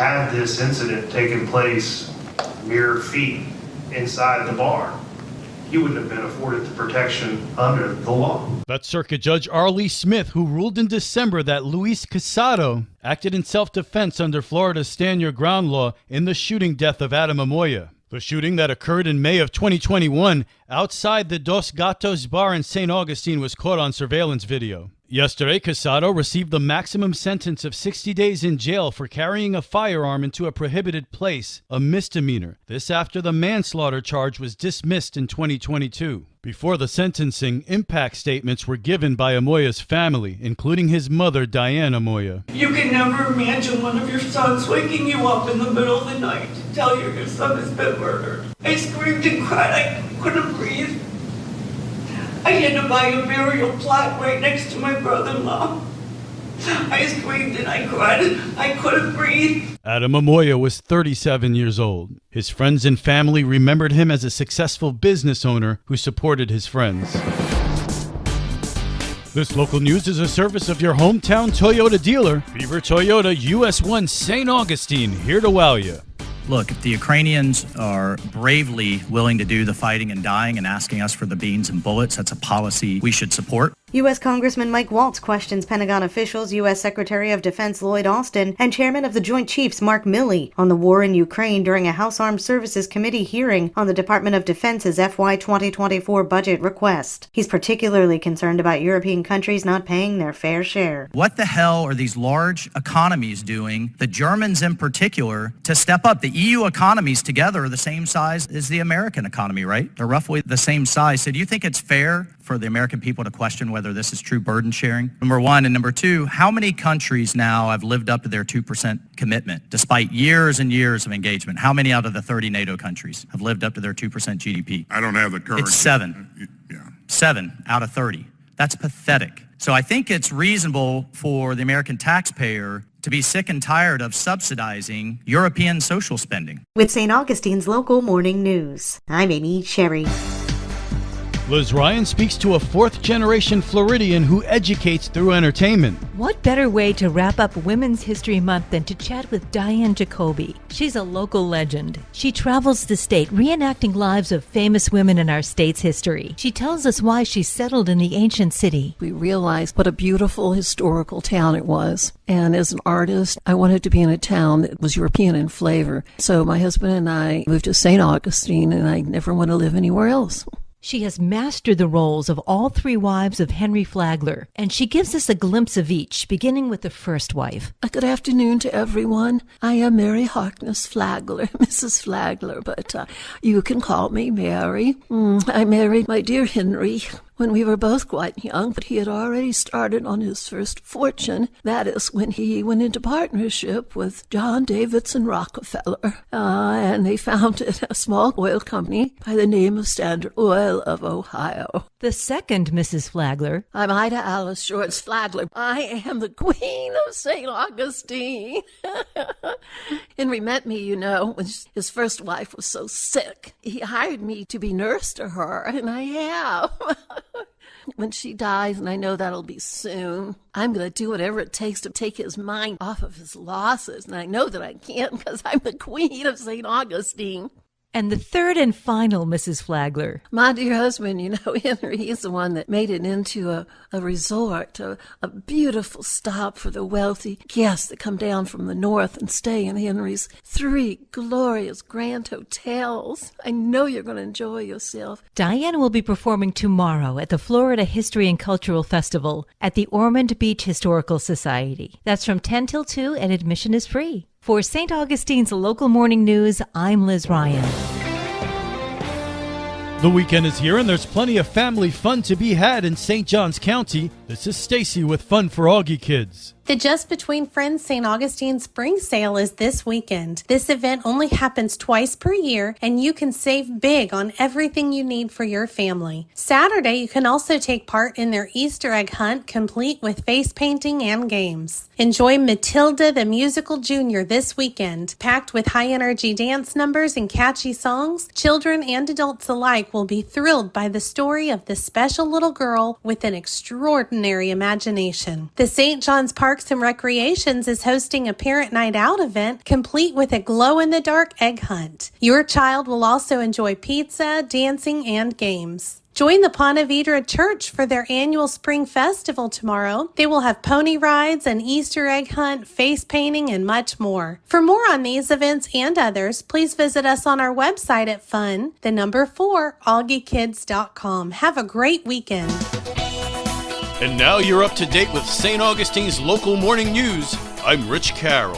had this incident taken place mere feet inside the barn, he wouldn't have been afforded the protection under the law. That's Circuit Judge Arlie Smith, who ruled in December that Luis Casado acted in self-defense under Florida's Stand Your Ground law in the shooting death of Adam Amoya. The shooting that occurred in May of 2021 outside the Dos Gatos bar in St. Augustine was caught on surveillance video. Yesterday, Casado received the maximum sentence of 60 days in jail for carrying a firearm into a prohibited place, a misdemeanor. This after the manslaughter charge was dismissed in 2022. Before the sentencing, impact statements were given by Amoya's family, including his mother, Diane Amoya. You can never imagine one of your sons waking you up in the middle of the night to tell you your son has been murdered. I screamed and cried. I couldn't breathe. I had to buy a burial plot right next to my brother-in-law. I screamed and I cried. I couldn't breathe. Adam Amoya was 37 years old. His friends and family remembered him as a successful business owner who supported his friends. This local news is a service of your hometown Toyota dealer, Beaver Toyota, US 1 St. Augustine, here to wow you. Look, if the Ukrainians are bravely willing to do the fighting and dying and asking us for the beans and bullets, that's a policy we should support. U.S. Congressman Mike Waltz questions Pentagon officials, U.S. Secretary of Defense Lloyd Austin, and Chairman of the Joint Chiefs Mark Milley on the war in Ukraine during a House Armed Services Committee hearing on the Department of Defense's FY 2024 budget request. He's particularly concerned about European countries not paying their fair share. What the hell are these large economies doing, the Germans in particular, to step up? The EU economies together are the same size as the American economy, right? They're roughly the same size. So do you think it's fair for the American people to question whether this is true burden sharing? Number one. And number two, how many countries now have lived up to their 2% commitment despite years and years of engagement? How many out of the 30 NATO countries have lived up to their 2% GDP? I don't have the current. It's 7. Yeah. 7 out of 30. That's pathetic. So I think it's reasonable for the American taxpayer to be sick and tired of subsidizing European social spending. With St. Augustine's local morning news, I'm Amy Sherry. Liz Ryan speaks to a fourth-generation Floridian who educates through entertainment. What better way to wrap up Women's History Month than to chat with Diane Jacoby? She's a local legend. She travels the state reenacting lives of famous women in our state's history. She tells us why she settled in the ancient city. We realized what a beautiful historical town it was. And as an artist, I wanted to be in a town that was European in flavor. So my husband and I moved to St. Augustine, and I never want to live anywhere else. She has mastered the roles of all three wives of Henry Flagler, and she gives us a glimpse of each, beginning with the first wife. Good afternoon to everyone. I am Mary Harkness Flagler, Mrs. Flagler, but you can call me Mary. I married my dear Henry when we were both quite young, but he had already started on his first fortune. That is when he went into partnership with John Davidson Rockefeller, and they founded a small oil company by the name of Standard Oil of Ohio. The second Mrs. Flagler. I'm Ida Alice Shorts Flagler. I am the Queen of St. Augustine. Henry met me, you know, when his first wife was so sick. He hired me to be nurse to her, and I have. When she dies, and I know that'll be soon, I'm going to do whatever it takes to take his mind off of his losses. And I know that I can because I'm the Queen of St. Augustine. And the third and final Mrs. Flagler. My dear husband, you know, Henry, he's the one that made it into a resort, a beautiful stop for the wealthy guests that come down from the north and stay in Henry's 3 glorious grand hotels. I know you're going to enjoy yourself. Diane will be performing tomorrow at the Florida History and Cultural Festival at the Ormond Beach Historical Society. That's from 10 till 2, and admission is free. For St. Augustine's local morning news, I'm Liz Ryan. The weekend is here and there's plenty of family fun to be had in St. Johns County. This is Stacy with Fun for Augie Kids. The Just Between Friends St. Augustine Spring Sale is this weekend. This event only happens twice per year, and you can save big on everything you need for your family. Saturday, you can also take part in their Easter egg hunt, complete with face painting and games. Enjoy Matilda the Musical Junior this weekend. Packed with high-energy dance numbers and catchy songs, children and adults alike will be thrilled by the story of this special little girl with an extraordinary imagination. The St. John's Park Parks and Recreations is hosting a Parent Night Out event complete with a glow-in-the-dark egg hunt. Your child will also enjoy pizza, dancing, and games. Join the Ponte Vedra Church for their annual Spring Festival tomorrow. They will have pony rides, an Easter egg hunt, face painting, and much more. For more on these events and others, please visit us on our website at fun4augiekids.com. Have a great weekend. And now you're up to date with St. Augustine's local morning news. I'm Rich Carroll.